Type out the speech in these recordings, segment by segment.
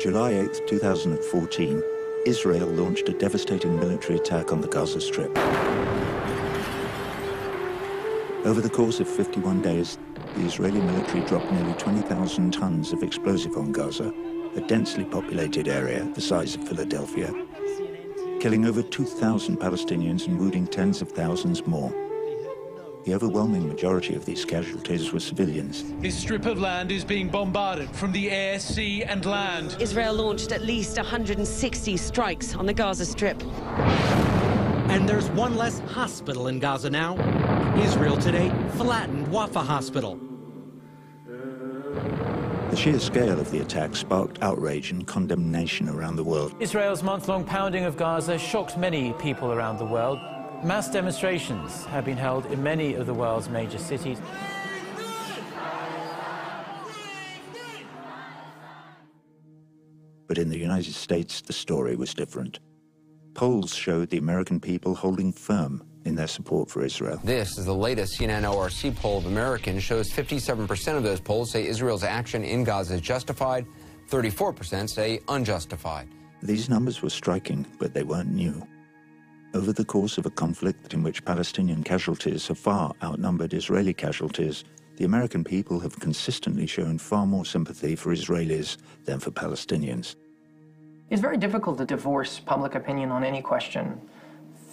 July 8, 2014, Israel launched a devastating military attack on the Gaza Strip. Over the course of 51 days, the Israeli military dropped nearly 20,000 tons of explosive on Gaza, a densely populated area the size of Philadelphia, killing over 2,000 Palestinians and wounding tens of thousands more. The overwhelming majority of these casualties were civilians. This strip of land is being bombarded from the air, sea and land. Israel launched at least 160 strikes on the Gaza Strip. And there's one less hospital in Gaza now. Israel today flattened Wafa Hospital. The sheer scale of the attack sparked outrage and condemnation around the world. Israel's month-long pounding of Gaza shocked many people around the world. Mass demonstrations have been held in many of the world's major cities. But in the United States, the story was different. Polls showed the American people holding firm in their support for Israel. This is the latest CNN ORC poll of Americans. Shows 57% of those polls say Israel's action in Gaza is justified. 34% say unjustified. These numbers were striking, but they weren't new. Over the course of a conflict in which Palestinian casualties have far outnumbered Israeli casualties, the American people have consistently shown far more sympathy for Israelis than for Palestinians. It's very difficult to divorce public opinion on any question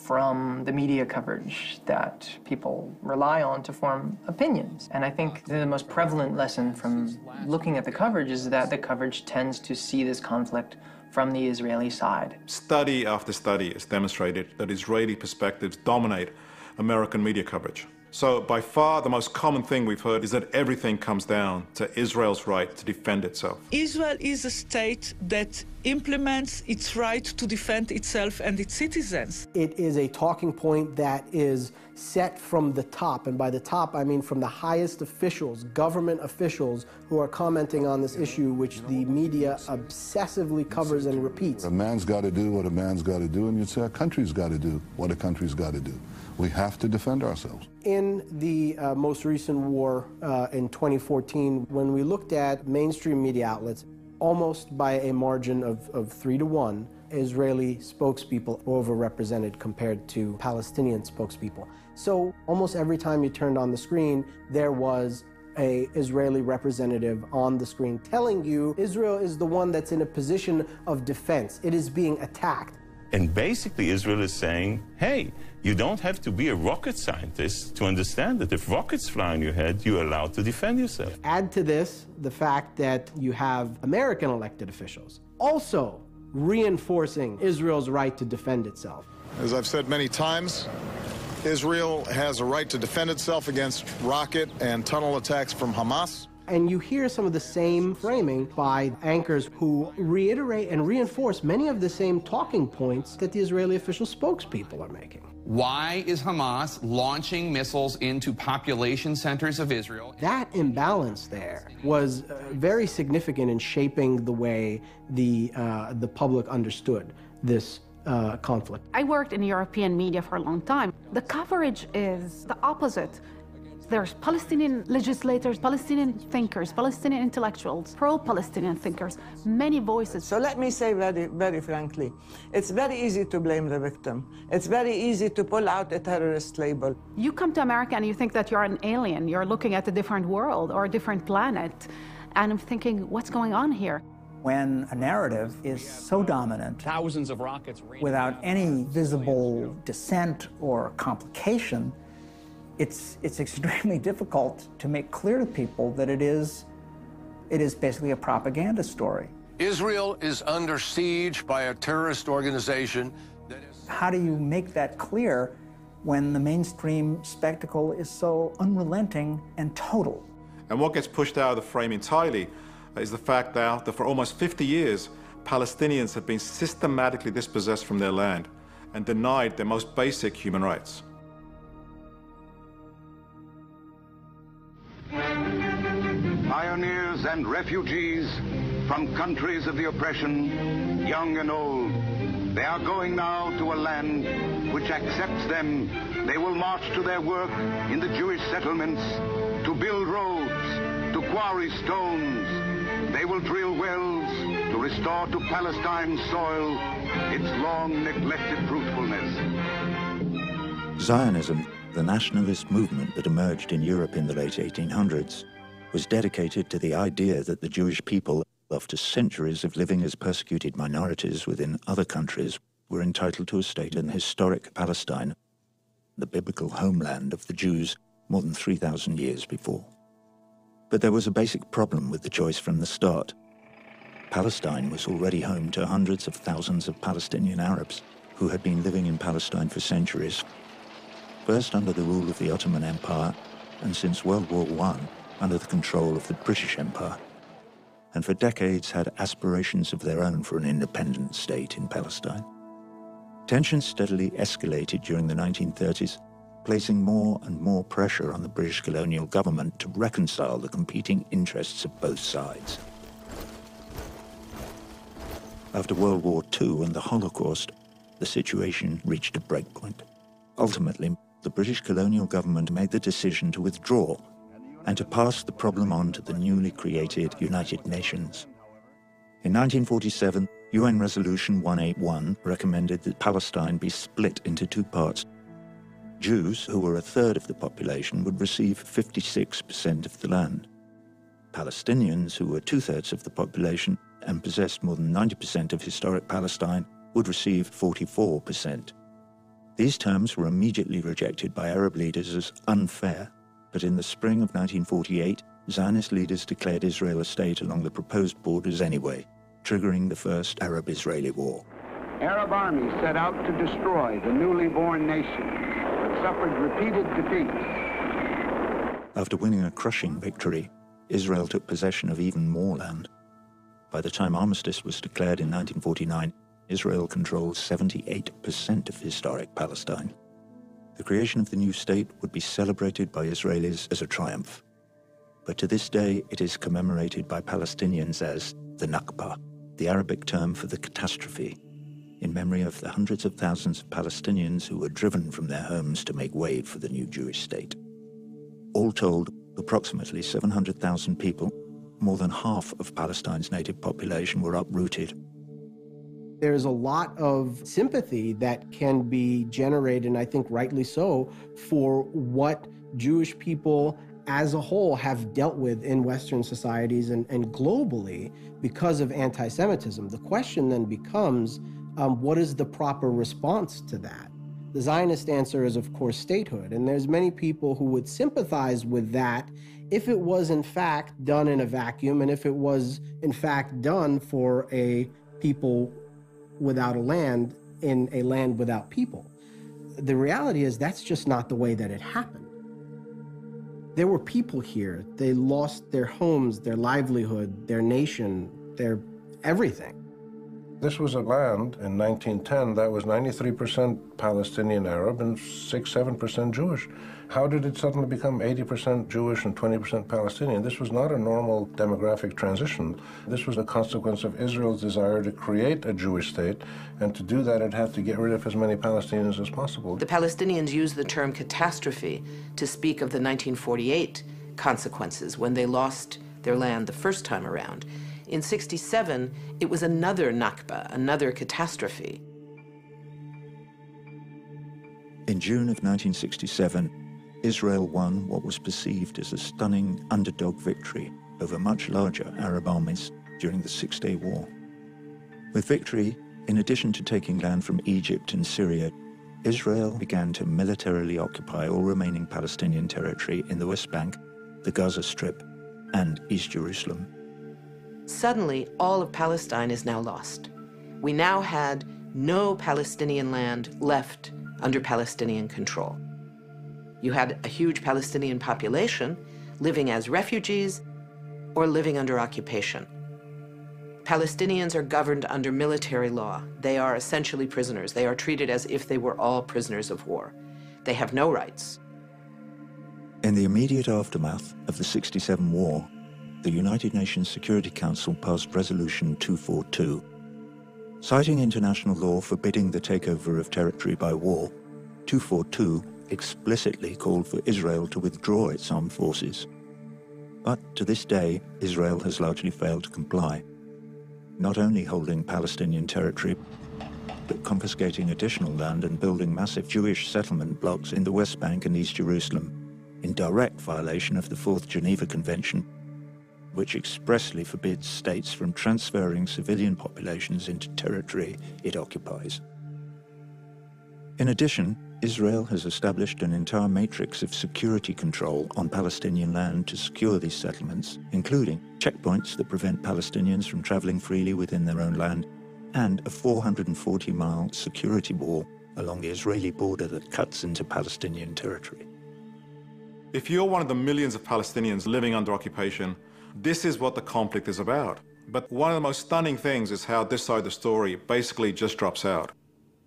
from the media coverage that people rely on to form opinions. And I think the most prevalent lesson from looking at the coverage is that the coverage tends to see this conflict from the Israeli side. Study after study has demonstrated that Israeli perspectives dominate American media coverage. So by far the most common thing we've heard is that everything comes down to Israel's right to defend itself. Israel is a state that implements its right to defend itself and its citizens. It is a talking point that is set from the top, and by the top I mean from the highest officials, government officials who are commenting on this issue, which the media obsessively covers and repeats. A man's got to do what a man's got to do, and you'd say a country's got to do what a country's got to do. We have to defend ourselves. In the most recent war in 2014, when we looked at mainstream media outlets, almost by a margin of 3-1, Israeli spokespeople were overrepresented compared to Palestinian spokespeople. So almost every time you turned on the screen, there was an Israeli representative on the screen telling you Israel is the one that's in a position of defense. It is being attacked. And basically Israel is saying, hey, you don't have to be a rocket scientist to understand that if rockets fly on your head, you're allowed to defend yourself. Add to this the fact that you have American elected officials also reinforcing Israel's right to defend itself. As I've said many times, Israel has a right to defend itself against rocket and tunnel attacks from Hamas. And you hear some of the same framing by anchors who reiterate and reinforce many of the same talking points that the Israeli official spokespeople are making. Why is Hamas launching missiles into population centers of Israel? That imbalance there was very significant in shaping the way the public understood this conflict. I worked in European media for a long time. The coverage is the opposite. There's Palestinian legislators, Palestinian thinkers, Palestinian intellectuals, pro-Palestinian thinkers, many voices. So let me say very frankly, it's very easy to blame the victim. It's very easy to pull out a terrorist label. You come to America and you think that you're an alien, you're looking at a different world or a different planet, and I'm thinking, what's going on here? When a narrative is so dominant, thousands of rockets without any visible dissent or complication, it's extremely difficult to make clear to people that it is basically a propaganda story. Israel is under siege by a terrorist organization that is... How do you make that clear when the mainstream spectacle is so unrelenting and total? And what gets pushed out of the frame entirely is the fact that for almost 50 years, Palestinians have been systematically dispossessed from their land and denied their most basic human rights. Pioneers and refugees from countries of the oppression, young and old, they are going now to a land which accepts them. They will march to their work in the Jewish settlements, to build roads, to quarry stones, they will drill wells to restore to Palestine's soil its long neglected fruitfulness. Zionism, the nationalist movement that emerged in Europe in the late 1800s, was dedicated to the idea that the Jewish people, after centuries of living as persecuted minorities within other countries, were entitled to a state in historic Palestine, the biblical homeland of the Jews more than 3,000 years before. But there was a basic problem with the choice from the start. Palestine was already home to hundreds of thousands of Palestinian Arabs who had been living in Palestine for centuries, first under the rule of the Ottoman Empire, and since World War I, under the control of the British Empire, and for decades had aspirations of their own for an independent state in Palestine. Tensions steadily escalated during the 1930s, placing more and more pressure on the British colonial government to reconcile the competing interests of both sides. After World War II and the Holocaust, the situation reached a breakpoint. Ultimately, the British colonial government made the decision to withdraw and to pass the problem on to the newly created United Nations. In 1947, UN Resolution 181 recommended that Palestine be split into two parts. Jews, who were a third of the population, would receive 56% of the land. Palestinians, who were two-thirds of the population and possessed more than 90% of historic Palestine, would receive 44%. These terms were immediately rejected by Arab leaders as unfair, but in the spring of 1948, Zionist leaders declared Israel a state along the proposed borders anyway, triggering the first Arab-Israeli war. Arab armies set out to destroy the newly born nation, but suffered repeated defeats. After winning a crushing victory, Israel took possession of even more land. By the time armistice was declared in 1949, Israel controlled 78% of historic Palestine. The creation of the new state would be celebrated by Israelis as a triumph. But to this day, it is commemorated by Palestinians as the Nakba, the Arabic term for the catastrophe, in memory of the hundreds of thousands of Palestinians who were driven from their homes to make way for the new Jewish state. All told, approximately 700,000 people, more than half of Palestine's native population, were uprooted. There's a lot of sympathy that can be generated, and I think rightly so, for what Jewish people as a whole have dealt with in Western societies and globally because of anti-Semitism. The question then becomes, what is the proper response to that? The Zionist answer is, of course, statehood, and there's many people who would sympathize with that if it was in fact done in a vacuum and if it was in fact done for a people without a land in a land without people. The reality is that's just not the way that it happened. There were people here. They lost their homes, their livelihood, their nation, their everything. This was a land in 1910 that was 93% Palestinian Arab and 6-7% Jewish. How did it suddenly become 80% Jewish and 20% Palestinian? This was not a normal demographic transition. This was a consequence of Israel's desire to create a Jewish state, and to do that it had to get rid of as many Palestinians as possible. The Palestinians used the term catastrophe to speak of the 1948 consequences when they lost their land the first time around. In '67, it was another Nakba, another catastrophe. In June of 1967, Israel won what was perceived as a stunning underdog victory over much larger Arab armies during the Six-Day War. With victory, in addition to taking land from Egypt and Syria, Israel began to militarily occupy all remaining Palestinian territory in the West Bank, the Gaza Strip, and East Jerusalem. Suddenly, all of Palestine is now lost. We now had no Palestinian land left under Palestinian control. You had a huge Palestinian population living as refugees or living under occupation. Palestinians are governed under military law. They are essentially prisoners. They are treated as if they were all prisoners of war. They have no rights. In the immediate aftermath of the '67 war, the United Nations Security Council passed Resolution 242. Citing international law forbidding the takeover of territory by war, 242 explicitly called for Israel to withdraw its armed forces. But to this day, Israel has largely failed to comply, not only holding Palestinian territory, but confiscating additional land and building massive Jewish settlement blocks in the West Bank and East Jerusalem, in direct violation of the Fourth Geneva Convention, which expressly forbids states from transferring civilian populations into territory it occupies. In addition, Israel has established an entire matrix of security control on Palestinian land to secure these settlements, including checkpoints that prevent Palestinians from traveling freely within their own land, and a 440-mile security wall along the Israeli border that cuts into Palestinian territory. If you're one of the millions of Palestinians living under occupation, this is what the conflict is about. But one of the most stunning things is how this side of the story basically just drops out.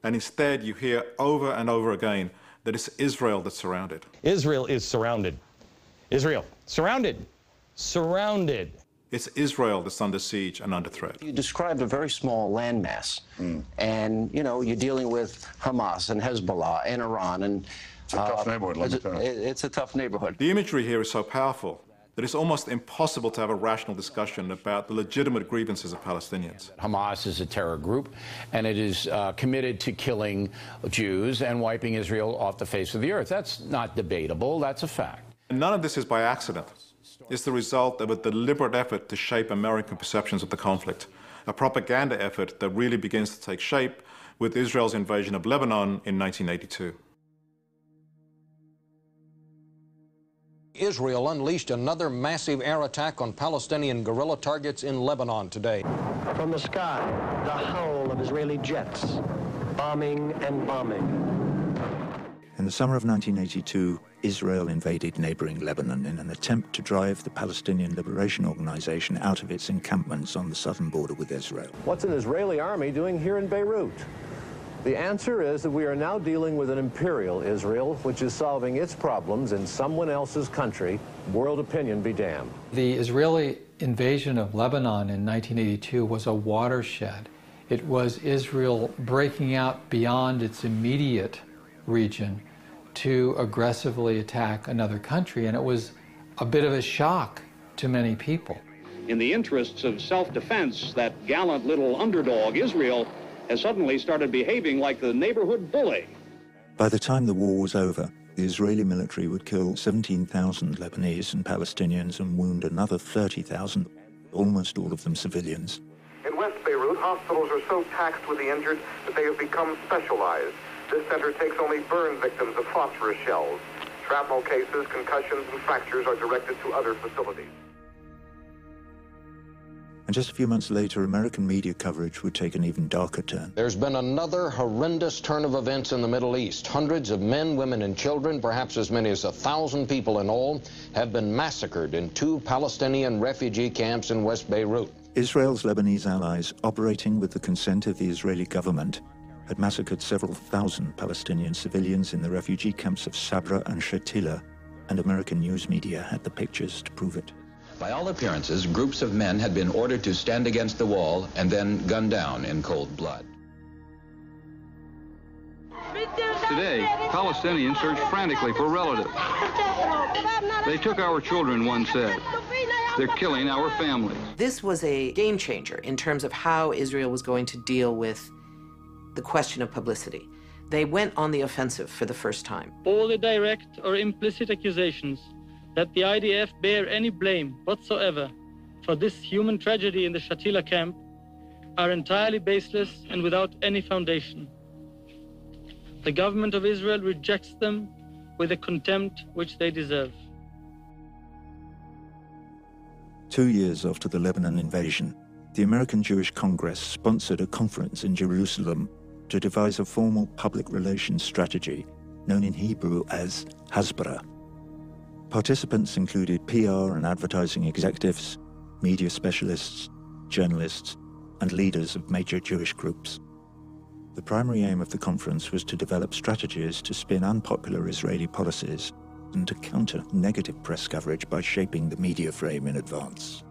And instead, you hear over and over again that it's Israel that's surrounded. Israel is surrounded. Israel, surrounded. Surrounded. It's Israel that's under siege and under threat. You described a very small landmass. And, you know, you're dealing with Hamas and Hezbollah and Iran. And it's a tough neighborhood, let me tell you. It's a tough neighborhood. The imagery here is so powerful that it's almost impossible to have a rational discussion about the legitimate grievances of Palestinians. Hamas is a terror group, and it is committed to killing Jews and wiping Israel off the face of the earth. That's not debatable. That's a fact. And none of this is by accident. It's the result of a deliberate effort to shape American perceptions of the conflict, a propaganda effort that really begins to take shape with Israel's invasion of Lebanon in 1982. Israel unleashed another massive air attack on Palestinian guerrilla targets in Lebanon today. From the sky, the howl of Israeli jets, bombing and bombing. In the summer of 1982, Israel invaded neighboring Lebanon in an attempt to drive the Palestinian Liberation Organization out of its encampments on the southern border with Israel. What's an Israeli army doing here in Beirut? The answer is that we are now dealing with an imperial Israel, which is solving its problems in someone else's country. World opinion be damned. The Israeli invasion of Lebanon in 1982 was a watershed. It was Israel breaking out beyond its immediate region to aggressively attack another country, and it was a bit of a shock to many people. In the interests of self-defense, that gallant little underdog, Israel, has suddenly started behaving like the neighborhood bully. By the time the war was over, the Israeli military would kill 17,000 Lebanese and Palestinians and wound another 30,000, almost all of them civilians. In West Beirut, hospitals are so taxed with the injured that they have become specialized. This center takes only burn victims of phosphorus shells. Shrapnel cases, concussions, and fractures are directed to other facilities. And just a few months later, American media coverage would take an even darker turn. There's been another horrendous turn of events in the Middle East. Hundreds of men, women, and children, perhaps as many as 1,000 people in all, have been massacred in 2 Palestinian refugee camps in West Beirut. Israel's Lebanese allies, operating with the consent of the Israeli government, had massacred several thousand Palestinian civilians in the refugee camps of Sabra and Shatila, and American news media had the pictures to prove it. By all appearances, groups of men had been ordered to stand against the wall and then gunned down in cold blood. Today, Palestinians search frantically for relatives. They took our children, one said. They're killing our families. This was a game changer in terms of how Israel was going to deal with the question of publicity. They went on the offensive for the first time. All the direct or implicit accusations that the IDF bear any blame whatsoever for this human tragedy in the Shatila camp are entirely baseless and without any foundation. The government of Israel rejects them with a contempt which they deserve. 2 years after the Lebanon invasion, the American Jewish Congress sponsored a conference in Jerusalem to devise a formal public relations strategy known in Hebrew as Hasbara. Participants included PR and advertising executives, media specialists, journalists, and leaders of major Jewish groups. The primary aim of the conference was to develop strategies to spin unpopular Israeli policies and to counter negative press coverage by shaping the media frame in advance.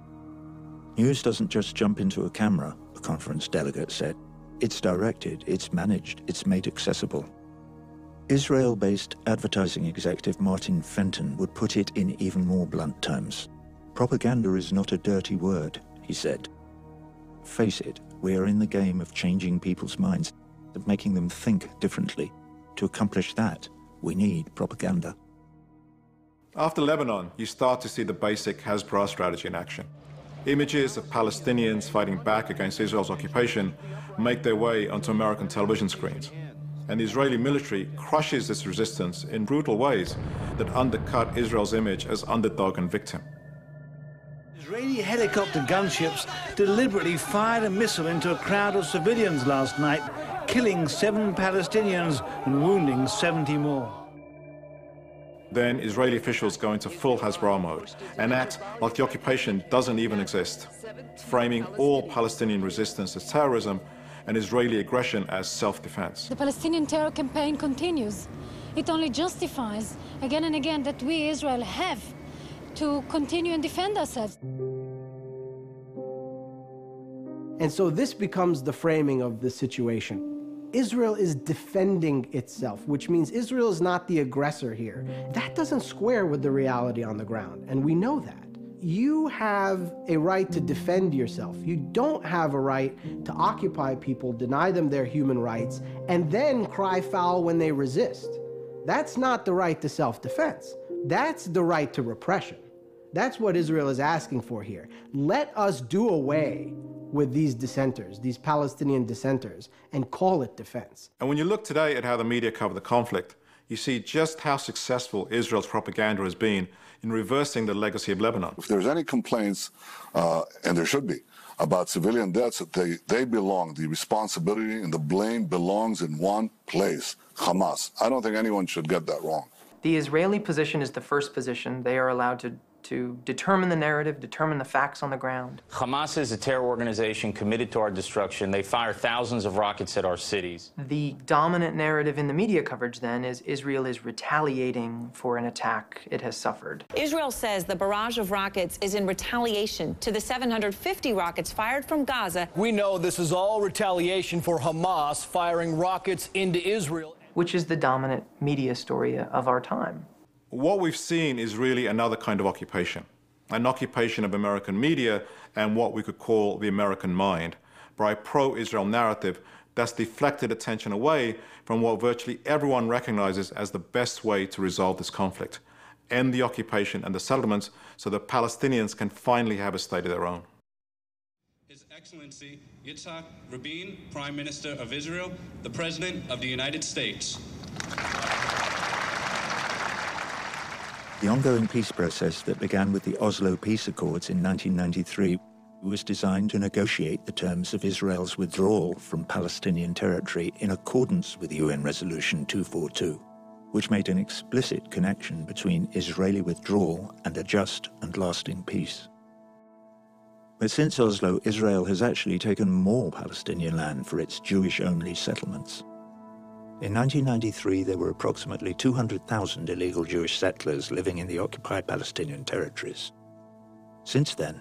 News doesn't just jump into a camera, a conference delegate said. It's directed, it's managed, it's made accessible. Israel-based advertising executive Martin Fenton would put it in even more blunt terms. Propaganda is not a dirty word, he said. Face it, we are in the game of changing people's minds, of making them think differently. To accomplish that, we need propaganda. After Lebanon, you start to see the basic Hasbara strategy in action. Images of Palestinians fighting back against Israel's occupation make their way onto American television screens. And the Israeli military crushes this resistance in brutal ways that undercut Israel's image as underdog and victim. Israeli helicopter gunships deliberately fired a missile into a crowd of civilians last night, killing 7 Palestinians and wounding 70 more. Then Israeli officials go into full Hasbara mode and act like the occupation doesn't even exist, framing all Palestinian resistance as terrorism and Israeli aggression as self-defense. The Palestinian terror campaign continues. It only justifies again and again that we, Israel, have to continue and defend ourselves. And so this becomes the framing of the situation. Israel is defending itself, which means Israel is not the aggressor here. That doesn't square with the reality on the ground, and we know that. You have a right to defend yourself. You don't have a right to occupy people, deny them their human rights, and then cry foul when they resist. That's not the right to self-defense. That's the right to repression. That's what Israel is asking for here. Let us do away with these dissenters, these Palestinian dissenters, and call it defense. And when you look today at how the media cover the conflict, you see just how successful Israel's propaganda has been in reversing the legacy of Lebanon. If there's any complaints, and there should be, about civilian deaths, they belong, the responsibility and the blame belongs in one place, Hamas. I don't think anyone should get that wrong. The Israeli position is the first position. They are allowed to determine the narrative, determine the facts on the ground. Hamas is a terror organization committed to our destruction. They fire thousands of rockets at our cities. The dominant narrative in the media coverage then is Israel is retaliating for an attack it has suffered. Israel says the barrage of rockets is in retaliation to the 750 rockets fired from Gaza. We know this is all retaliation for Hamas firing rockets into Israel. Which is the dominant media story of our time. What we've seen is really another kind of occupation, an occupation of American media and what we could call the American mind, by a pro-Israel narrative that's deflected attention away from what virtually everyone recognizes as the best way to resolve this conflict, end the occupation and the settlements so that Palestinians can finally have a state of their own. His Excellency Yitzhak Rabin, Prime Minister of Israel, the President of the United States. The ongoing peace process that began with the Oslo Peace Accords in 1993 was designed to negotiate the terms of Israel's withdrawal from Palestinian territory in accordance with UN Resolution 242, which made an explicit connection between Israeli withdrawal and a just and lasting peace. But since Oslo, Israel has actually taken more Palestinian land for its Jewish-only settlements. In 1993, there were approximately 200,000 illegal Jewish settlers living in the occupied Palestinian territories. Since then,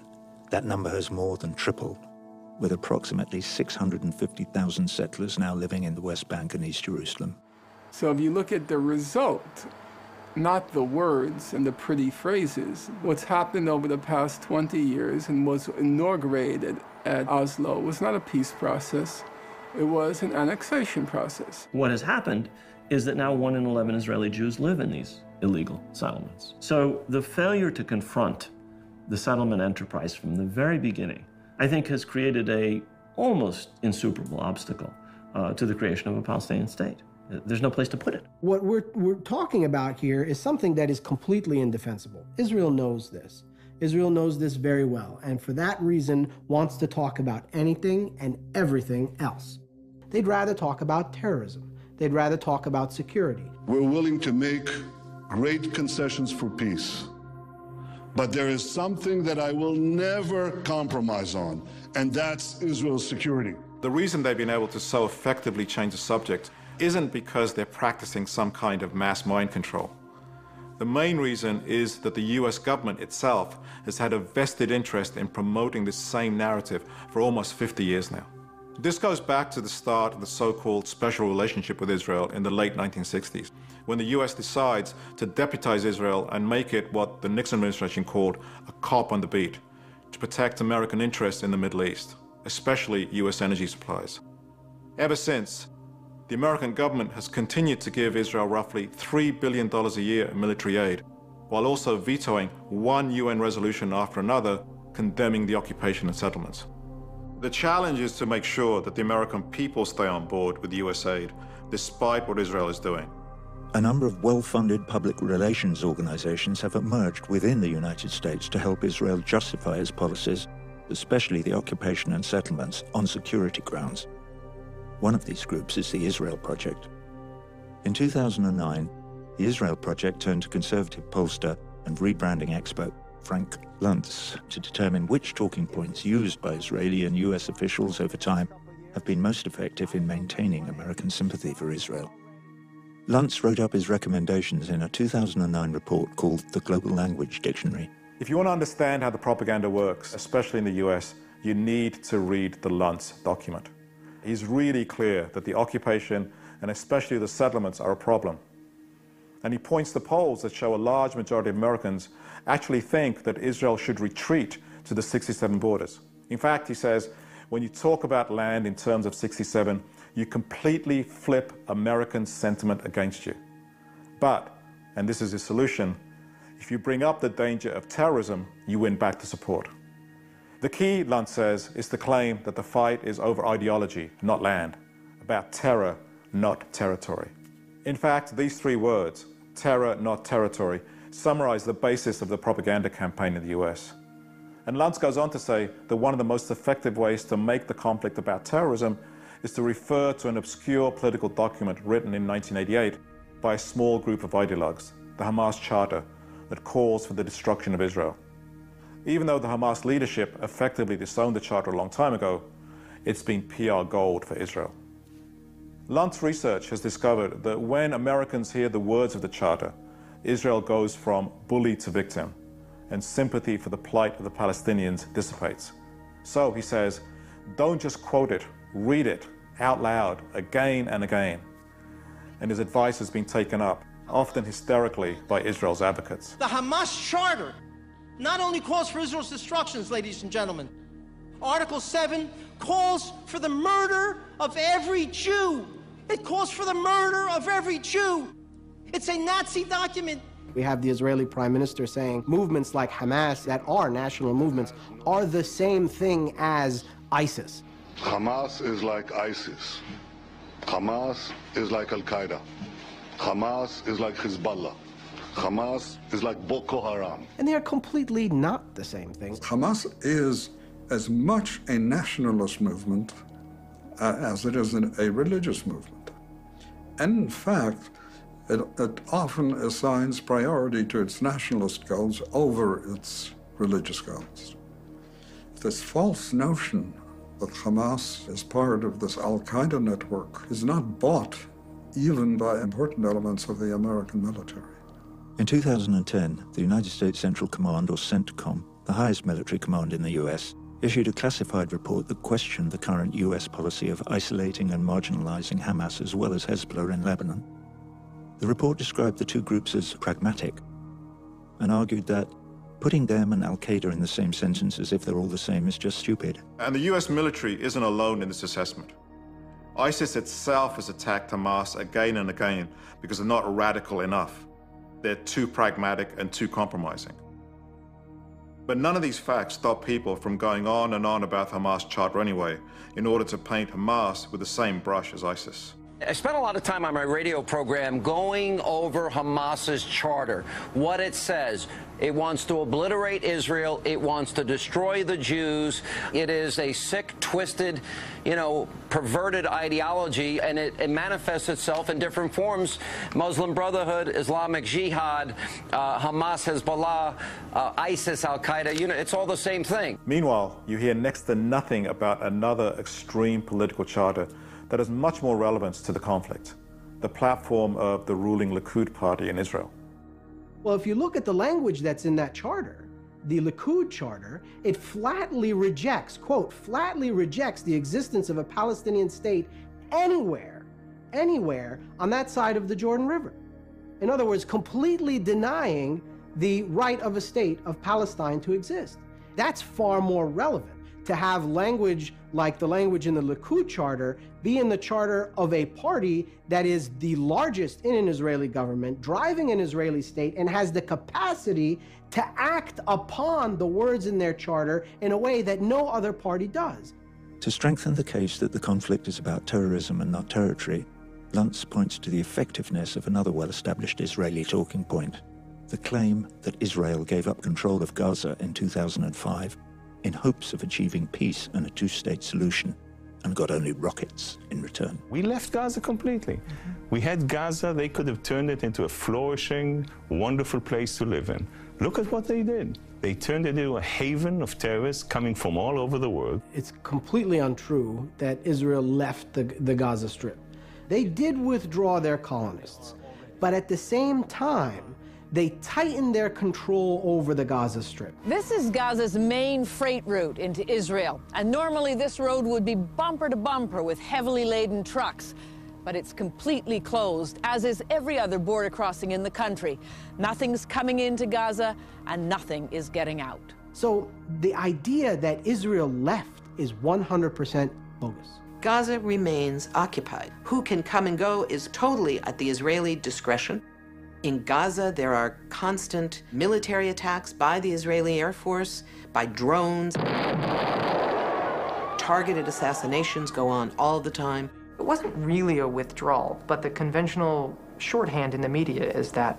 that number has more than tripled, with approximately 650,000 settlers now living in the West Bank and East Jerusalem. So if you look at the result, not the words and the pretty phrases, what's happened over the past 20 years and was inaugurated at Oslo was not a peace process. It was an annexation process. What has happened is that now 1 in 11 Israeli Jews live in these illegal settlements. So the failure to confront the settlement enterprise from the very beginning, I think, has created a almost insuperable obstacle to the creation of a Palestinian state. There's no place to put it. What we're talking about here is something that is completely indefensible. Israel knows this. Israel knows this very well, and for that reason wants to talk about anything and everything else. They'd rather talk about terrorism. They'd rather talk about security. We're willing to make great concessions for peace. But there is something that I will never compromise on, and that's Israel's security. The reason they've been able to so effectively change the subject isn't because they're practicing some kind of mass mind control. The main reason is that the US government itself has had a vested interest in promoting this same narrative for almost 50 years now. This goes back to the start of the so-called special relationship with Israel in the late 1960s, when the US decides to deputize Israel and make it what the Nixon administration called a cop on the beat to protect American interests in the Middle East, especially US energy supplies. Ever since, the American government has continued to give Israel roughly $3 billion a year in military aid, while also vetoing one UN resolution after another condemning the occupation and settlements. The challenge is to make sure that the American people stay on board with US aid, despite what Israel is doing. A number of well-funded public relations organizations have emerged within the United States to help Israel justify its policies, especially the occupation and settlements, on security grounds. One of these groups is the Israel Project. In 2009, the Israel Project turned to conservative pollster and rebranding expert Frank Luntz to determine which talking points used by Israeli and US officials over time have been most effective in maintaining American sympathy for Israel. Luntz wrote up his recommendations in a 2009 report called The Global Language Dictionary. If you want to understand how the propaganda works, especially in the US, you need to read the Luntz document. He's really clear that the occupation and especially the settlements are a problem. And he points to polls that show a large majority of Americans actually think that Israel should retreat to the 67 borders. In fact, he says, when you talk about land in terms of 67, you completely flip American sentiment against you. But, and this is his solution, if you bring up the danger of terrorism, you win back the support. The key, Luntz says, is to claim that the fight is over ideology, not land, about terror, not territory. In fact, these three words, terror, not territory, summarize the basis of the propaganda campaign in the US. And Luntz goes on to say that one of the most effective ways to make the conflict about terrorism is to refer to an obscure political document written in 1988 by a small group of ideologues, the Hamas Charter, that calls for the destruction of Israel. Even though the Hamas leadership effectively disowned the charter a long time ago, it's been PR gold for Israel. Luntz research has discovered that when Americans hear the words of the charter, Israel goes from bully to victim, and sympathy for the plight of the Palestinians dissipates. So, he says, don't just quote it, read it out loud again and again. And his advice has been taken up, often hysterically, by Israel's advocates. The Hamas Charter not only calls for Israel's destruction, ladies and gentlemen. Article 7 calls for the murder of every Jew. It calls for the murder of every Jew. It's a Nazi document. We have the Israeli prime minister saying movements like Hamas, that are national movements, are the same thing as ISIS. Hamas is like ISIS. Hamas is like Al-Qaeda. Hamas is like Hezbollah. Hamas is like Boko Haram. And they are completely not the same thing. Hamas is as much a nationalist movement as it is a religious movement. And in fact, it often assigns priority to its nationalist goals over its religious goals. This false notion that Hamas is part of this Al-Qaeda network is not bought even by important elements of the American military. In 2010, the United States Central Command, or CENTCOM, the highest military command in the US, issued a classified report that questioned the current US policy of isolating and marginalizing Hamas as well as Hezbollah in Lebanon. The report described the two groups as pragmatic and argued that putting them and Al-Qaeda in the same sentence as if they're all the same is just stupid. And the US military isn't alone in this assessment. ISIS itself has attacked Hamas again and again because they're not radical enough. They're too pragmatic and too compromising. But none of these facts stop people from going on and on about the Hamas Charter anyway, in order to paint Hamas with the same brush as ISIS. I spent a lot of time on my radio program going over Hamas's charter, what it says. It wants to obliterate Israel. It wants to destroy the Jews. It is a sick, twisted, perverted ideology, and it manifests itself in different forms. Muslim Brotherhood, Islamic Jihad, Hamas, Hezbollah, ISIS, Al-Qaeda, it's all the same thing. Meanwhile, you hear next to nothing about another extreme political charter that has much more relevance to the conflict, the platform of the ruling Likud party in Israel. Well, if you look at the language that's in that charter, the Likud charter, it flatly rejects, quote, flatly rejects the existence of a Palestinian state anywhere on that side of the Jordan River. In other words, completely denying the right of a state of Palestine to exist. That's far more relevant, to have language like the language in the Likud charter be in the charter of a party that is the largest in an Israeli government, driving an Israeli state, and has the capacity to act upon the words in their charter in a way that no other party does. To strengthen the case that the conflict is about terrorism and not territory, Luntz points to the effectiveness of another well-established Israeli talking point, the claim that Israel gave up control of Gaza in 2005 in hopes of achieving peace and a two-state solution, and got only rockets in return. We left Gaza completely. We had Gaza, they could have turned it into a flourishing, wonderful place to live in. Look at what they did. They turned it into a haven of terrorists coming from all over the world. It's completely untrue that Israel left the Gaza Strip. They did withdraw their colonists, but at the same time, they tightened their control over the Gaza Strip. This is Gaza's main freight route into Israel, and normally this road would be bumper to bumper with heavily laden trucks. But it's completely closed, as is every other border crossing in the country. Nothing's coming into Gaza, and nothing is getting out. So the idea that Israel left is 100% bogus. Gaza remains occupied. Who can come and go is totally at the Israeli discretion. In Gaza, there are constant military attacks by the Israeli Air Force, by drones. Targeted assassinations go on all the time. It wasn't really a withdrawal, but the conventional shorthand in the media is that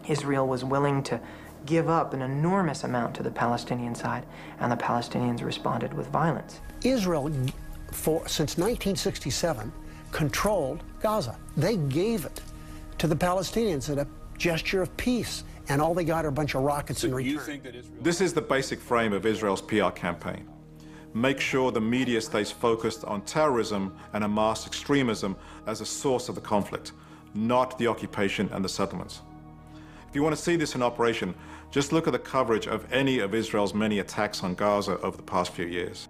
Israel was willing to give up an enormous amount to the Palestinian side, and the Palestinians responded with violence. Israel, since 1967, controlled Gaza. They gave it to the Palestinians in a gesture of peace, and all they got are a bunch of rockets in return. This is the basic frame of Israel's PR campaign. Make sure the media stays focused on terrorism and Hamas extremism as a source of the conflict, not the occupation and the settlements. If you want to see this in operation, just look at the coverage of any of Israel's many attacks on Gaza over the past few years.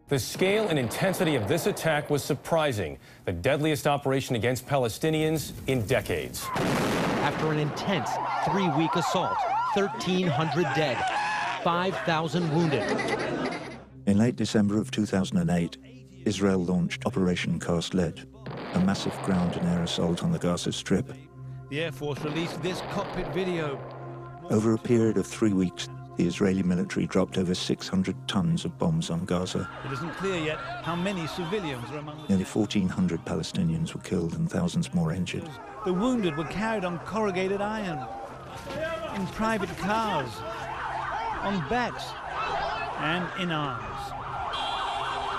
The scale and intensity of this attack was surprising. The deadliest operation against Palestinians in decades. After an intense 3-week assault, 1,300 dead, 5,000 wounded. In late December of 2008, Israel launched Operation Cast Lead, a massive ground and air assault on the Gaza Strip. The Air Force released this cockpit video. Over a period of 3 weeks, the Israeli military dropped over 600 tons of bombs on Gaza. It isn't clear yet how many civilians are among the... Nearly 1,400 Palestinians were killed and thousands more injured. The wounded were carried on corrugated iron, in private cars, on backs, and in arms.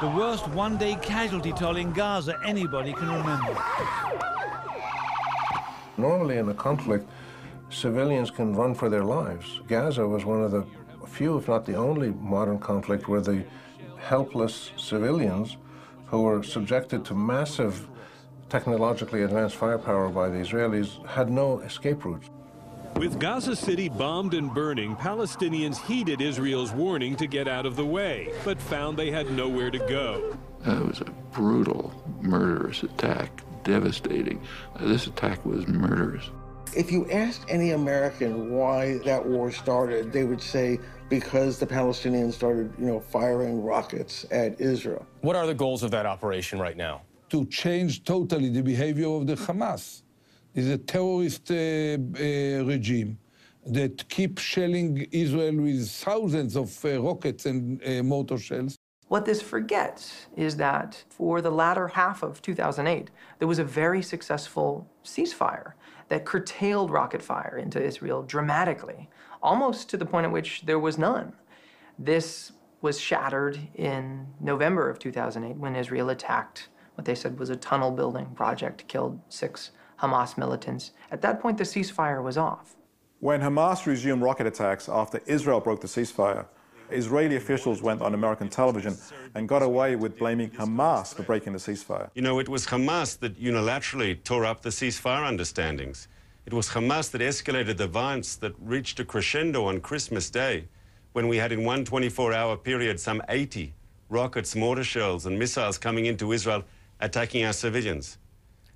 The worst one-day casualty toll in Gaza anybody can remember. Normally in a conflict, civilians can run for their lives. Gaza was one of the few, if not the only, modern conflict where the helpless civilians who were subjected to massive technologically advanced firepower by the Israelis had no escape routes. With Gaza City bombed and burning, Palestinians heeded Israel's warning to get out of the way, but found they had nowhere to go. It was a brutal, murderous attack, devastating. This attack was murderous. If you asked any American why that war started, they would say because the Palestinians started, firing rockets at Israel. What are the goals of that operation right now? To change totally the behavior of the Hamas. It's a terrorist regime that keeps shelling Israel with thousands of rockets and mortar shells. What this forgets is that for the latter half of 2008, there was a very successful ceasefire that curtailed rocket fire into Israel dramatically, almost to the point at which there was none. This was shattered in November of 2008 when Israel attacked what they said was a tunnel building project, killed 6 Hamas militants. At that point, the ceasefire was off. When Hamas resumed rocket attacks after Israel broke the ceasefire, Israeli officials went on American television and got away with blaming Hamas for breaking the ceasefire. It was Hamas that unilaterally tore up the ceasefire understandings. It was Hamas that escalated the violence that reached a crescendo on Christmas Day, when we had in one 24-hour period some 80 rockets, mortar shells, and missiles coming into Israel, attacking our civilians.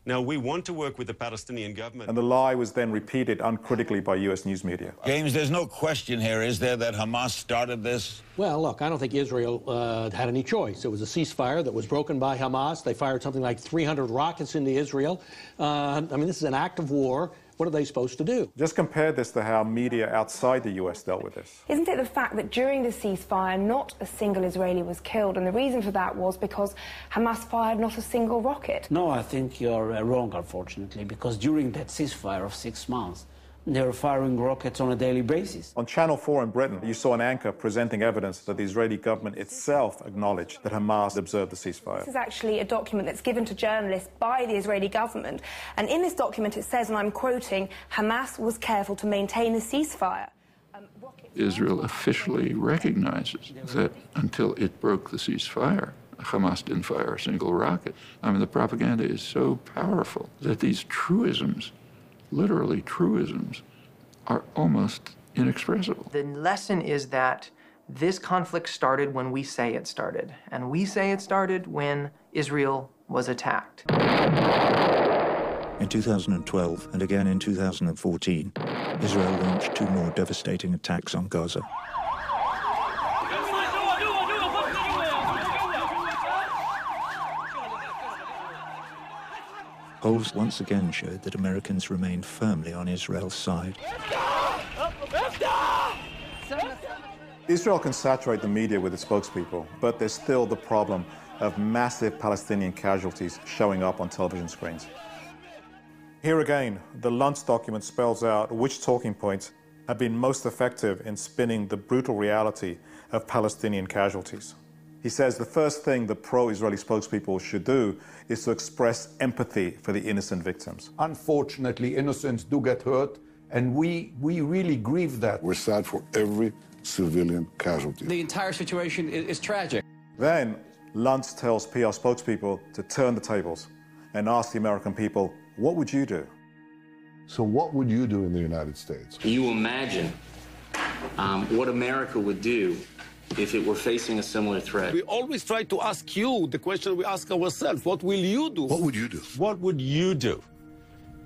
Now, we want to work with the Palestinian government. And the lie was then repeated uncritically by US news media. James, there's no question here, is there, that Hamas started this? Well, look, I don't think Israel had any choice. It was a ceasefire that was broken by Hamas. They fired something like 300 rockets into Israel. I mean, this is an act of war. What are they supposed to do? Just compare this to how media outside the US dealt with this. Isn't it the fact that during the ceasefire, not a single Israeli was killed? And the reason for that was because Hamas fired not a single rocket. No, I think you're wrong, unfortunately, because during that ceasefire of 6 months, they were firing rockets on a daily basis. On Channel 4 in Britain, you saw an anchor presenting evidence that the Israeli government itself acknowledged that Hamas observed the ceasefire. This is actually a document that's given to journalists by the Israeli government. And in this document it says, and I'm quoting, Hamas was careful to maintain the ceasefire. Israel officially recognizes that until it broke the ceasefire, Hamas didn't fire a single rocket. I mean, the propaganda is so powerful that these truisms, literally truisms, are almost inexpressible. The lesson is that this conflict started when we say it started, and we say it started when Israel was attacked. In 2012 and again in 2014, Israel launched 2 more devastating attacks on Gaza. Polls once again showed that Americans remained firmly on Israel's side. Israel can saturate the media with its spokespeople, but there's still the problem of massive Palestinian casualties showing up on television screens. Here again, the Luntz document spells out which talking points have been most effective in spinning the brutal reality of Palestinian casualties. He says the first thing the pro-Israeli spokespeople should do is to express empathy for the innocent victims. Unfortunately, innocents do get hurt, and we really grieve that. We're sad for every civilian casualty. The entire situation is tragic. Then Luntz tells PR spokespeople to turn the tables and ask the American people, what would you do? So what would you do in the United States? Can you imagine what America would do if it were facing a similar threat? We always try to ask you the question we ask ourselves. What will you do? What would you do? What would you do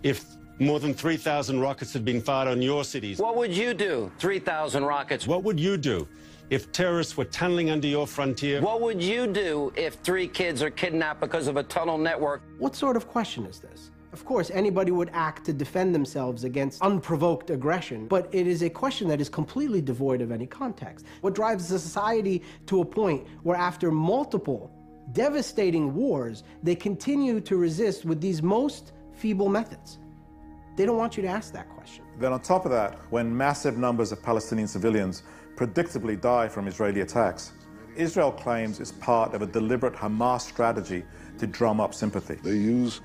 if more than 3,000 rockets had been fired on your cities? What would you do? 3,000 rockets. What would you do if terrorists were tunneling under your frontier? What would you do if 3 kids are kidnapped because of a tunnel network? What sort of question is this? Of course, anybody would act to defend themselves against unprovoked aggression, but it is a question that is completely devoid of any context. What drives a society to a point where after multiple devastating wars, they continue to resist with these most feeble methods? They don't want you to ask that question. Then on top of that, when massive numbers of Palestinian civilians predictably die from Israeli attacks, Israel claims it's part of a deliberate Hamas strategy to drum up sympathy. They use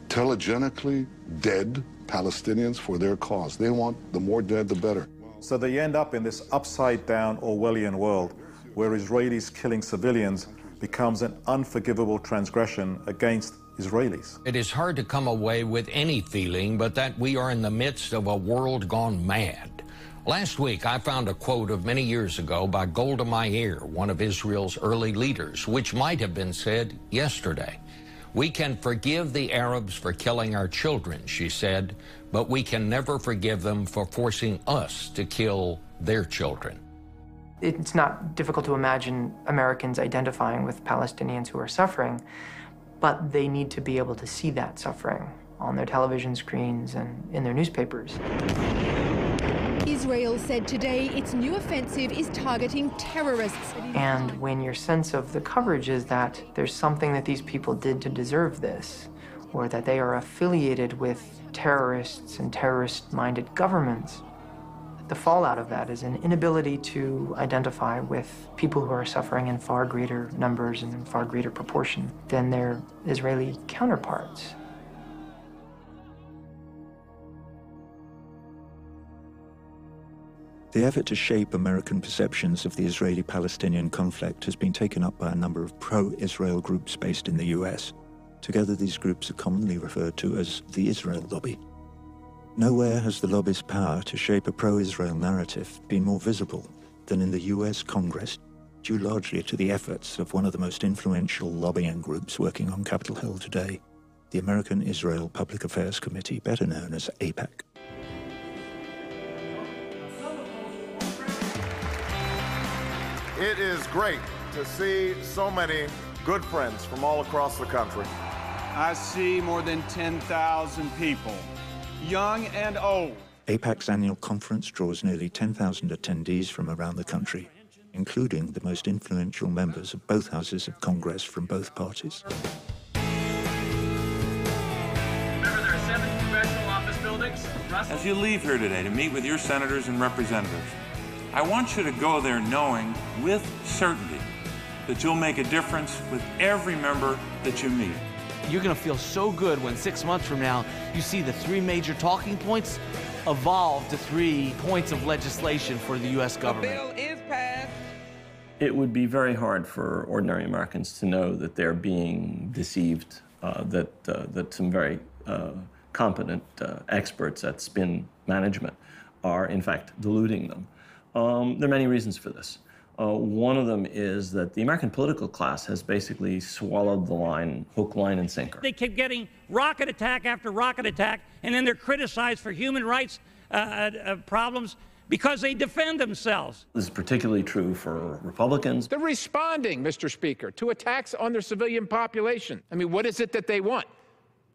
telegenically dead Palestinians for their cause. They want the more dead, the better. So they end up in this upside-down Orwellian world where Israelis killing civilians becomes an unforgivable transgression against Israelis. It is hard to come away with any feeling but that we are in the midst of a world gone mad. Last week, I found a quote of many years ago by Golda Meir, one of Israel's early leaders, which might have been said yesterday. We can forgive the Arabs for killing our children, she said, but we can never forgive them for forcing us to kill their children. It's not difficult to imagine Americans identifying with Palestinians who are suffering, but they need to be able to see that suffering on their television screens and in their newspapers. Israel said today its new offensive is targeting terrorists. And when your sense of the coverage is that there's something that these people did to deserve this, or that they are affiliated with terrorists and terrorist-minded governments, the fallout of that is an inability to identify with people who are suffering in far greater numbers and in far greater proportion than their Israeli counterparts. The effort to shape American perceptions of the Israeli-Palestinian conflict has been taken up by a number of pro-Israel groups based in the US. Together, these groups are commonly referred to as the Israel lobby. Nowhere has the lobby's power to shape a pro-Israel narrative been more visible than in the US Congress. due largely to the efforts of one of the most influential lobbying groups working on Capitol Hill today, the American Israel Public Affairs Committee, better known as AIPAC. It is great to see so many good friends from all across the country. I see more than 10,000 people, young and old. AIPAC's annual conference draws nearly 10,000 attendees from around the country, including the most influential members of both houses of Congress from both parties. Remember, there are 7 congressional office buildings. As you leave here today to meet with your senators and representatives, I want you to go there knowing with certainty that you'll make a difference with every member that you meet. You're going to feel so good when 6 months from now you see the 3 major talking points evolve to 3 points of legislation for the U.S. government. The bill is passed. It would be very hard for ordinary Americans to know that they're being deceived, that some very competent experts at spin management are, in fact, deluding them. There are many reasons for this. One of them is that the American political class has basically swallowed the line, hook, line, and sinker. They keep getting rocket attack after rocket attack, and then they're criticized for human rights problems because they defend themselves. This is particularly true for Republicans. They're responding, Mr. Speaker, to attacks on their civilian population. I mean, what is it that they want?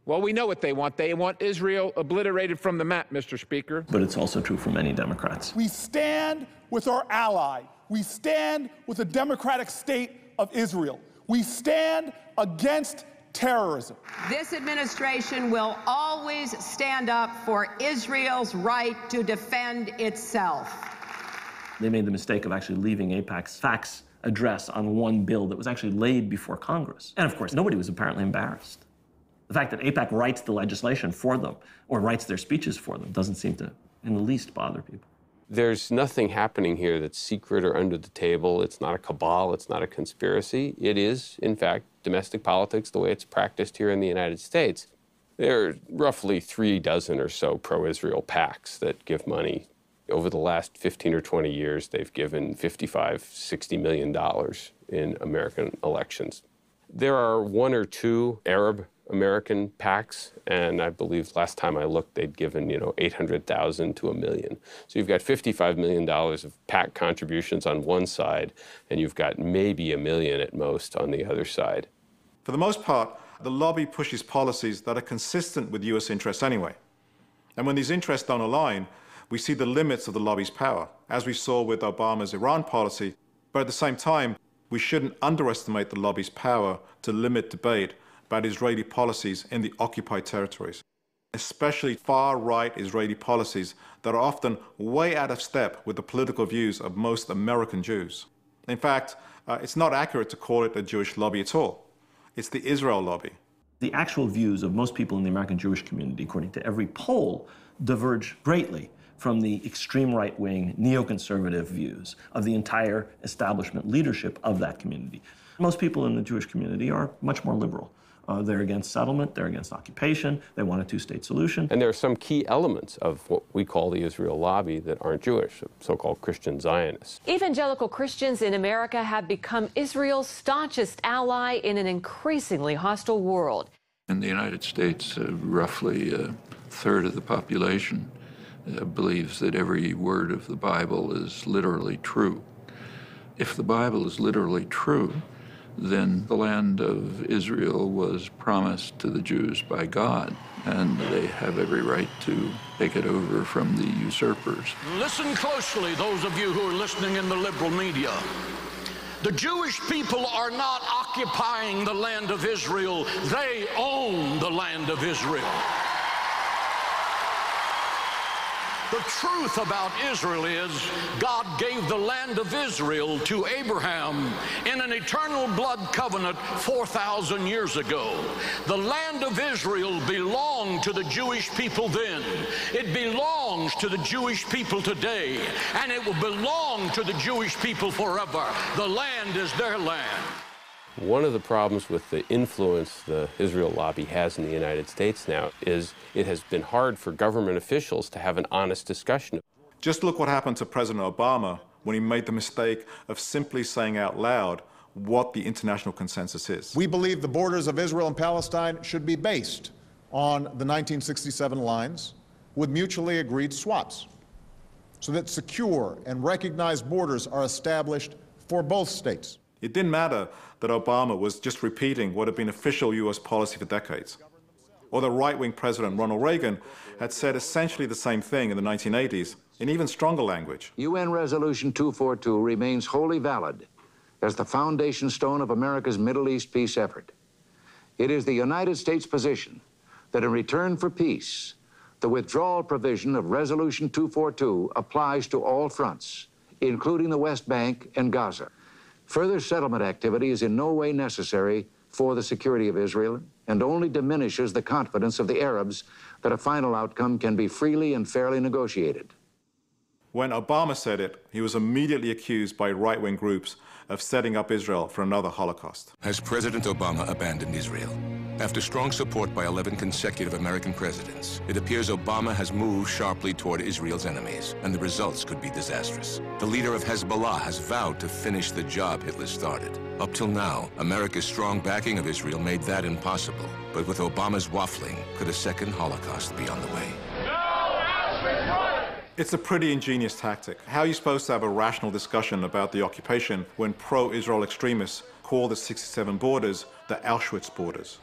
Well, we know what they want. They want Israel obliterated from the map, Mr. Speaker. But it's also true for many Democrats. We stand with our ally. We stand with the democratic state of Israel. We stand against terrorism. This administration will always stand up for Israel's right to defend itself. They made the mistake of actually leaving AIPAC's fax address on one bill that was actually laid before Congress. And of course, nobody was apparently embarrassed. The fact that AIPAC writes the legislation for them or writes their speeches for them doesn't seem to in the least bother people. There's nothing happening here that's secret or under the table. It's not a cabal. It's not a conspiracy. It is, in fact, domestic politics the way it's practiced here in the United States. There are roughly 36 or so pro-Israel PACs that give money. Over the last 15 or 20 years, they've given $55, $60 million in American elections. There are 1 or 2 Arab American PACs, and I believe last time I looked, they'd given, $800,000 to $1 million. So you've got $55 million of PAC contributions on one side, and you've got maybe $1 million at most on the other side. For the most part, the lobby pushes policies that are consistent with U.S. interests anyway. And when these interests don't align, we see the limits of the lobby's power, as we saw with Obama's Iran policy. But at the same time, we shouldn't underestimate the lobby's power to limit debate about Israeli policies in the occupied territories, especially far-right Israeli policies that are often way out of step with the political views of most American Jews. In fact, it's not accurate to call it a Jewish lobby at all. It's the Israel lobby. The actual views of most people in the American Jewish community, according to every poll, diverge greatly from the extreme right-wing neoconservative views of the entire establishment leadership of that community. Most people in the Jewish community are much more liberal. They're against settlement, they're against occupation, they want a two-state solution. And there are some key elements of what we call the Israel lobby that aren't Jewish, so-called Christian Zionists. Evangelical Christians in America have become Israel's staunchest ally in an increasingly hostile world. In the United States, roughly a third of the population believes that every word of the Bible is literally true. If the Bible is literally true, then the land of Israel was promised to the Jews by God, and they have every right to take it over from the usurpers. Listen closely, those of you who are listening in the liberal media. The Jewish people are not occupying the land of Israel. They own the land of Israel. The truth about Israel is God gave the land of Israel to Abraham in an eternal blood covenant 4,000 years ago. The land of Israel belonged to the Jewish people then. It belongs to the Jewish people today, and it will belong to the Jewish people forever. The land is their land. One of the problems with the influence the Israel lobby has in the United States now is it has been hard for government officials to have an honest discussion. Just look what happened to President Obama when he made the mistake of simply saying out loud what the international consensus is. We believe the borders of Israel and Palestine should be based on the 1967 lines with mutually agreed swaps, so that secure and recognized borders are established for both states. It didn't matter that Obama was just repeating what had been official US policy for decades, or the right-wing President Ronald Reagan had said essentially the same thing in the 1980s in even stronger language. UN Resolution 242 remains wholly valid as the foundation stone of America's Middle East peace effort. It is the United States position that in return for peace, the withdrawal provision of Resolution 242 applies to all fronts, including the West Bank and Gaza. Further settlement activity is in no way necessary for the security of Israel and only diminishes the confidence of the Arabs that a final outcome can be freely and fairly negotiated. When Obama said it, he was immediately accused by right-wing groups of setting up Israel for another Holocaust. Has President Obama abandoned Israel? After strong support by 11 consecutive American presidents, it appears Obama has moved sharply toward Israel's enemies, and the results could be disastrous. The leader of Hezbollah has vowed to finish the job Hitler started. Up till now, America's strong backing of Israel made that impossible. But with Obama's waffling, could a second Holocaust be on the way? It's a pretty ingenious tactic. How are you supposed to have a rational discussion about the occupation when pro-Israel extremists call the 67 borders the Auschwitz borders?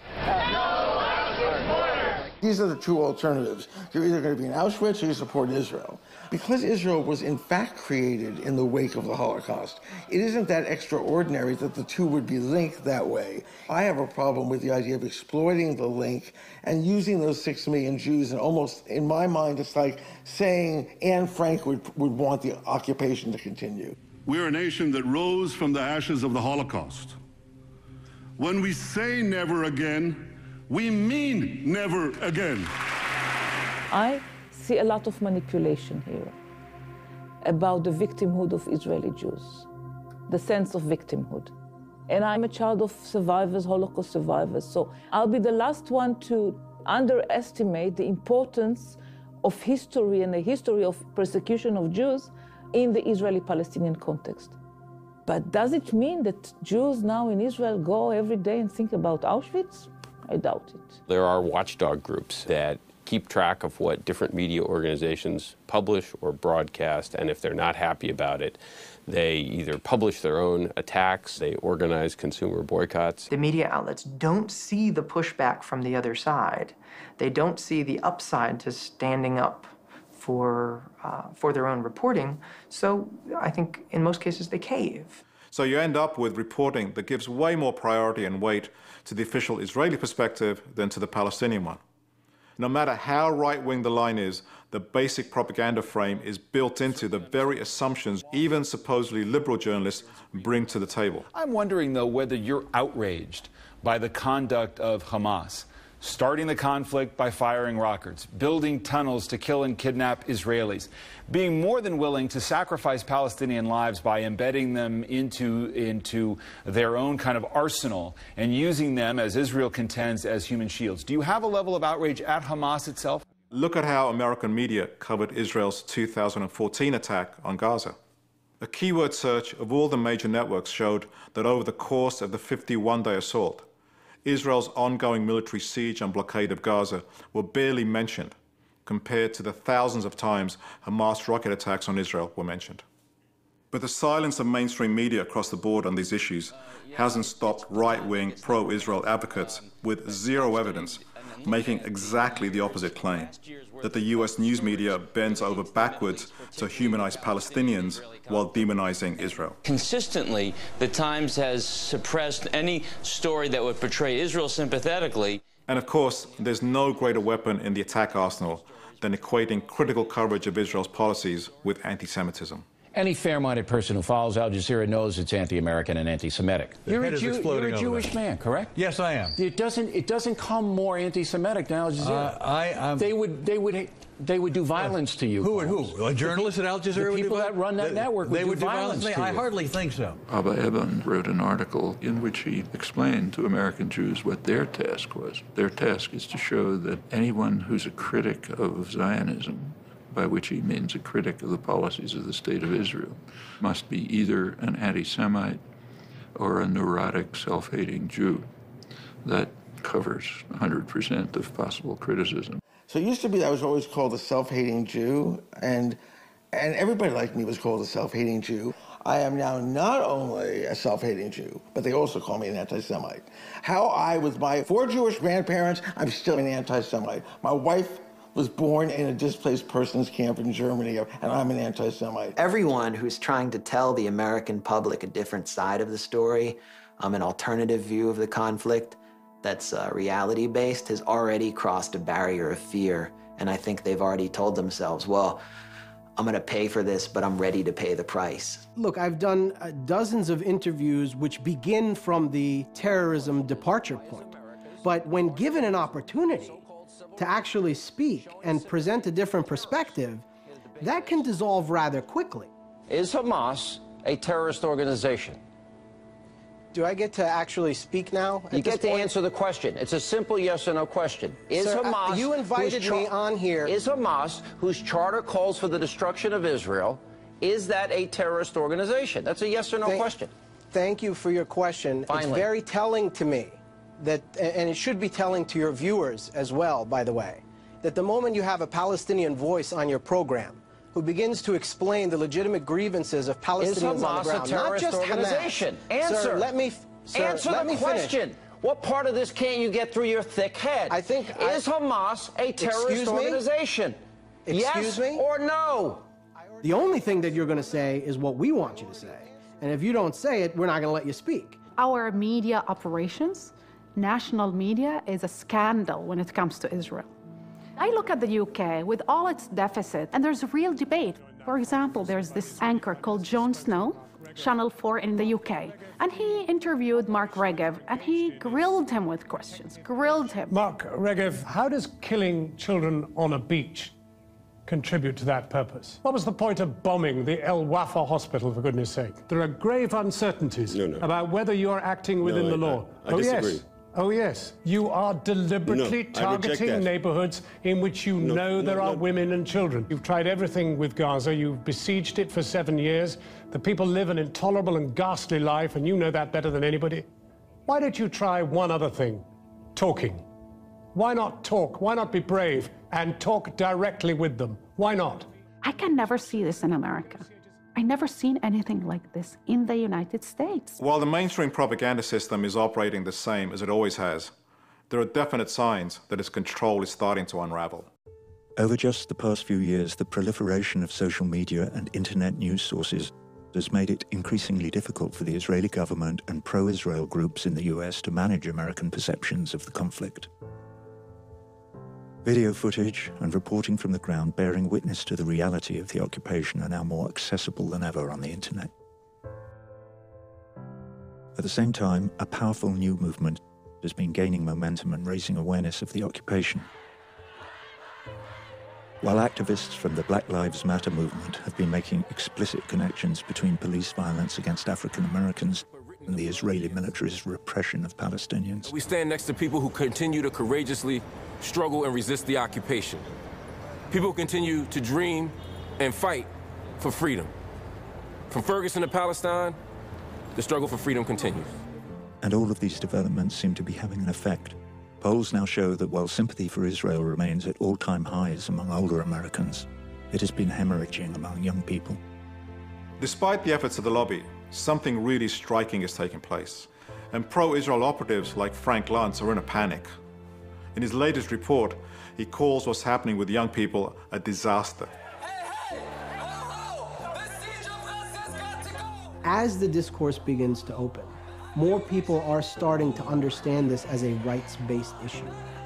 These are the two alternatives. You're either going to be in Auschwitz or you support Israel. Because Israel was in fact created in the wake of the Holocaust, it isn't that extraordinary that the two would be linked that way. I have a problem with the idea of exploiting the link and using those 6 million Jews, and almost, in my mind, it's like saying Anne Frank would want the occupation to continue. We're a nation that rose from the ashes of the Holocaust. When we say never again, we mean never again. I see a lot of manipulation here about the victimhood of Israeli Jews, the sense of victimhood. And I'm a child of survivors, Holocaust survivors, so I'll be the last one to underestimate the importance of history and the history of persecution of Jews in the Israeli-Palestinian context. But does it mean that Jews now in Israel go every day and think about Auschwitz? I doubt it. There are watchdog groups that keep track of what different media organizations publish or broadcast, and if they're not happy about it, they either publish their own attacks, they organize consumer boycotts. The media outlets don't see the pushback from the other side. They don't see the upside to standing up for their own reporting, so I think in most cases they cave. So you end up with reporting that gives way more priority and weight to the official Israeli perspective than to the Palestinian one. No matter how right-wing the line is, the basic propaganda frame is built into the very assumptions even supposedly liberal journalists bring to the table. I'm wondering, though, whether you're outraged by the conduct of Hamas, starting the conflict by firing rockets, building tunnels to kill and kidnap Israelis, being more than willing to sacrifice Palestinian lives by embedding them into their own kind of arsenal and using them, as Israel contends, as human shields. Do you have a level of outrage at Hamas itself? Look at how American media covered Israel's 2014 attack on Gaza. A keyword search of all the major networks showed that over the course of the 51-day assault, Israel's ongoing military siege and blockade of Gaza were barely mentioned compared to the thousands of times Hamas rocket attacks on Israel were mentioned. But the silence of mainstream media across the board on these issues hasn't stopped right-wing pro-Israel advocates with zero evidence making exactly the opposite claim, that the US news media bends over backwards to humanize Palestinians while demonizing Israel. Consistently, the Times has suppressed any story that would portray Israel sympathetically. And of course, there's no greater weapon in the attack arsenal than equating critical coverage of Israel's policies with anti-Semitism. Any fair-minded person who follows Al Jazeera knows it's anti-American and anti-Semitic. You're a Jewish man, correct? Yes, I am. It doesn't come more anti-Semitic than Al Jazeera. They would do violence to you. Who and who? A journalist at Al Jazeera? The people that run that network would do violence to you. I hardly think so. Abba Eban wrote an article in which he explained to American Jews what their task was. Their task is to show that anyone who's a critic of Zionism by which he means a critic of the policies of the State of Israel, must be either an anti-Semite or a neurotic, self-hating Jew. That covers 100% of possible criticism. So it used to be I was always called a self-hating Jew, and everybody like me was called a self-hating Jew. I am now not only a self-hating Jew, but they also call me an anti-Semite. How I, with my 4 Jewish grandparents, I'm still an anti-Semite. My wife was born in a displaced persons camp in Germany, and I'm an anti-Semite. Everyone who's trying to tell the American public a different side of the story, an alternative view of the conflict that's reality-based, has already crossed a barrier of fear. And I think they've already told themselves, well, I'm going to pay for this, but I'm ready to pay the price. Look, I've done dozens of interviews which begin from the terrorism departure point. But when given an opportunity to actually speak and present a different perspective, that can dissolve rather quickly. Is Hamas a terrorist organization? Do I get to actually speak now? You get to answer the question. It's a simple yes or no question. Is Sir, Hamas... you invited me on here. Is Hamas, whose charter calls for the destruction of Israel, is that a terrorist organization? That's a yes or no question. Thank you for your question. Finally. It's very telling to me that, and it should be telling to your viewers as well, by the way, that the moment you have a Palestinian voice on your program who begins to explain the legitimate grievances of Palestinians on the ground, is Hamas a terrorist not just organization? Hamas. Answer. Sir, Answer let the me question. finish. What part of this can't you get through your thick head? I think is Hamas a terrorist organization? Excuse me? Yes or no? The only thing that you're going to say is what we want you to say. And if you don't say it, we're not going to let you speak. Our media operations, national media, is a scandal when it comes to Israel. I look at the UK with all its deficit, and there's a real debate. For example, there's this anchor called Jon Snow, Channel 4 in the UK, and he interviewed Mark Regev, and he grilled him with questions, grilled him. Mark Regev, how does killing children on a beach contribute to that purpose? What was the point of bombing the El Wafa hospital, for goodness sake? There are grave uncertainties about whether you are acting within the law. I disagree. Yes. Oh, yes. You are deliberately targeting neighborhoods in which you know there are women and children. You've tried everything with Gaza. You've besieged it for 7 years. The people live an intolerable and ghastly life, and you know that better than anybody. Why don't you try one other thing? Talking. Why not talk? Why not be brave and talk directly with them? Why not? I can never see this in America. I never seen anything like this in the United States. While the mainstream propaganda system is operating the same as it always has, there are definite signs that its control is starting to unravel. Over just the past few years, the proliferation of social media and internet news sources has made it increasingly difficult for the Israeli government and pro-Israel groups in the US to manage American perceptions of the conflict. Video footage and reporting from the ground bearing witness to the reality of the occupation are now more accessible than ever on the internet. At the same time, a powerful new movement has been gaining momentum and raising awareness of the occupation. While activists from the Black Lives Matter movement have been making explicit connections between police violence against African Americans and the Israeli military's repression of Palestinians. We stand next to people who continue to courageously struggle and resist the occupation. People continue to dream and fight for freedom. From Ferguson to Palestine, the struggle for freedom continues. And all of these developments seem to be having an effect. Polls now show that while sympathy for Israel remains at all-time highs among older Americans, it has been hemorrhaging among young people. Despite the efforts of the lobby, something really striking is taking place, and pro-Israel operatives like Frank Luntz are in a panic. In his latest report, he calls what's happening with young people a disaster. As the discourse begins to open, more people are starting to understand this as a rights-based issue,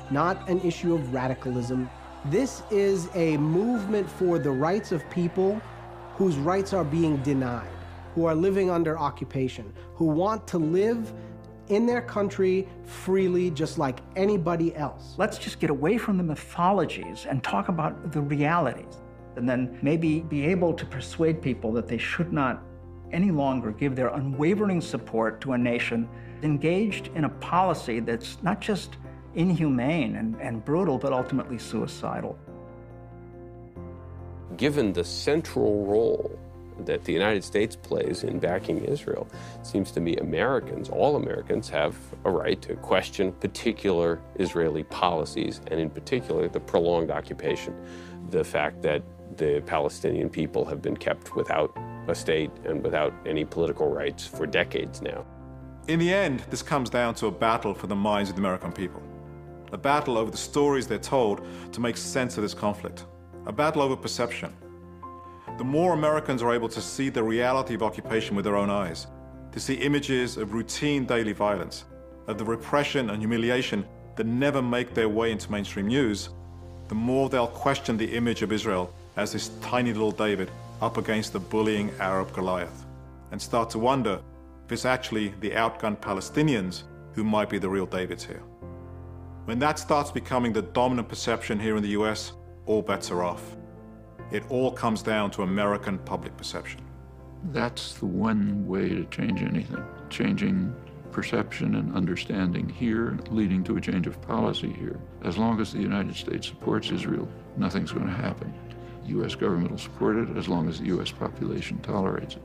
not an issue of radicalism. This is a movement for the rights of people whose rights are being denied, who are living under occupation, who want to live in their country freely just like anybody else. Let's just get away from the mythologies and talk about the realities, and then maybe be able to persuade people that they should not any longer give their unwavering support to a nation engaged in a policy that's not just inhumane and brutal, but ultimately suicidal. given the central role that the United States plays in backing Israel, it seems to me Americans, all Americans, have a right to question particular Israeli policies, and in particular the prolonged occupation, the fact that the Palestinian people have been kept without a state and without any political rights for decades now. In the end, this comes down to a battle for the minds of the American people. A battle over the stories they're told to make sense of this conflict. A battle over perception. The more Americans are able to see the reality of occupation with their own eyes, to see images of routine daily violence, of the repression and humiliation that never make their way into mainstream news, the more they'll question the image of Israel as this tiny little David up against the bullying Arab Goliath, and start to wonder if it's actually the outgunned Palestinians who might be the real Davids here. When that starts becoming the dominant perception here in the US, all bets are off. It all comes down to American public perception. That's the one way to change anything. Changing perception and understanding here, leading to a change of policy here. As long as the United States supports Israel, nothing's going to happen. The US government will support it as long as the US population tolerates it.